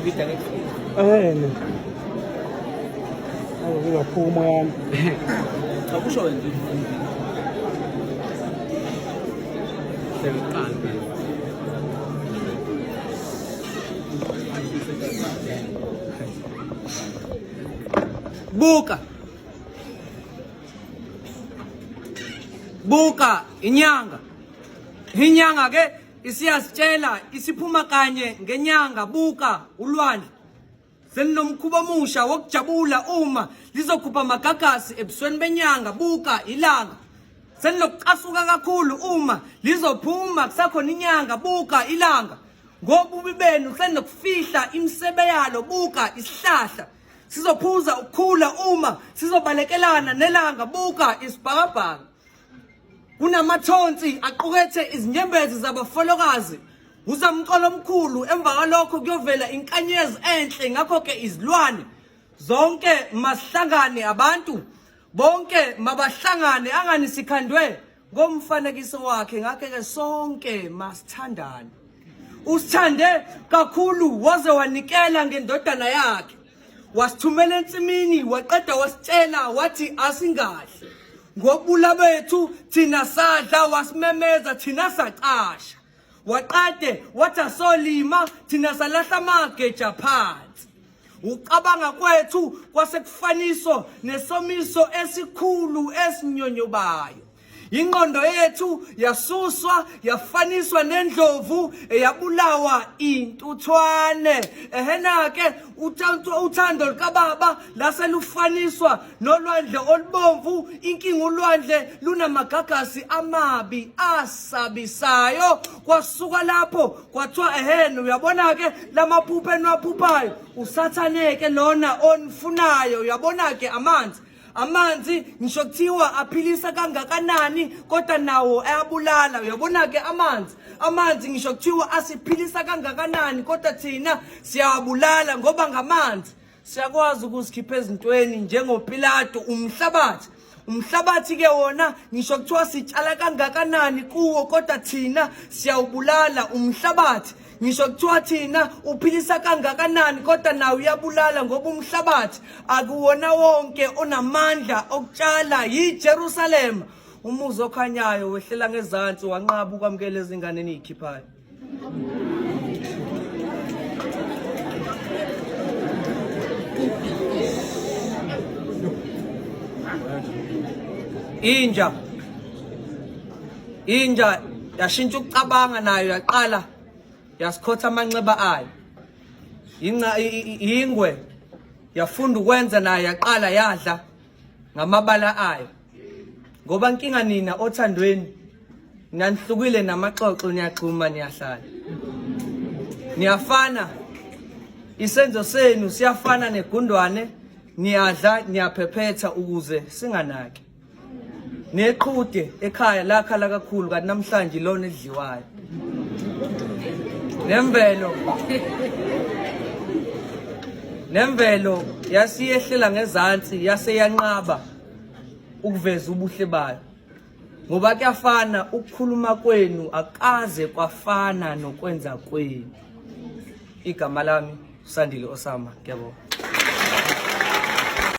ngibida ngeke uyaphuma yami akusho wena seyiqala buka inyanga ke isiyasitshela isiphuma kanye ngenyanga. Buka ulwandle selinomkhuba omusha wokujabula uma lizokhupha amagagasi ebusweni benyanga. Buka ilanga selinokucasuka kakhulu uma lizophuma kusakhona inyanga. Buka ilanga ngobubi benu selinokufihla imisebe yalo. Buka isihlahla sizophuza ukukhula uma sizobalekelana nelanga. Buka isibhakabhaka kunamathonsi aqukethe izinyembezi zabafolokazi. Uzamqolo omkhulu emva kwalokho kuyovela inkanyezi enhle. Ngakho ke izilwane zonke masihlangane, abantu bonke mabahlangane, angani sikhandwe ngomfanekiso wakhe. Ngakho ke sonke masithandane. Usithande kakhulu waze wanikela ngendodana yakhe. Wasithumela ensimini waqeda wasitshela wathi asingahle. Ngobula bethu thina sadla, wasimemeza thina saqasha. Waqade wathi asolima thina salahla amageja phansi. Ucabanga kwethu kwasekufaniso nesomiso esikhulu esinyonyobayo. Ingqondo yethu yasuswa yafaniswa nendlovu eyabulawa intuthwane. Ehena ke uthando likababa laselufaniswa nolwandle olubomvu. Inkinga ulwandle lunamagagasi amabi asabisayo. Kwasuka lapho kwathiwa ehena uyabona ke lamaphupho enwaphuphayo usathane ke lona onifunayo. Uyabona ke amanzi ngisho kuthiwa aphilisa kangakanani kodwa nawo ayabulala. Uyabona ke amanzi ngisho kuthiwa asiphilisa kangakanani kodwa thina siyabulala. Ngoba ngamanzi siyakwazi ukusikhipha ezintweni njengoPilato. Umhlabathi ke wona ngisho kuthiwa sitshala kangakanani kuwo kodwa thina siyawubulala umhlabathi. Ngisho kuthiwa thina uphilisa kangakanani kodwa nawe uyabulala. Ngoba umhlabathi akuwona wonke onamandla okutshala. YiJerusalema umuzi okhanyayo wehlela ngezansi wanqaba ukwamukela izingane eniyikhiphayo. Inja yashintsha ukucabanga, nayo yaqala yasikhotha amanxeba ayo. Ingwe yafunda ukwenza, nayo yaqala yadla ngamabala ayo. Ngoba inkinga nina othandweni nanihlukile namaxoxo, niyaxhuma niyahlala. Niyafana, isenzo senu siyafana negundwane, niyadla niyaphephetha ukuze singanaki. Neqhude ekhaya lakhala kakhulu kanti namhlanje lona edliwayo. Nemvelo yasiyehlela ngezansi yaseyanqaba ukuveza ubuhle bayo. Ngoba kuyafana ukukhuluma kwenu akaze kwafana nokwenza kwenu. Igama lami Sandile Osama, ngiyabonga.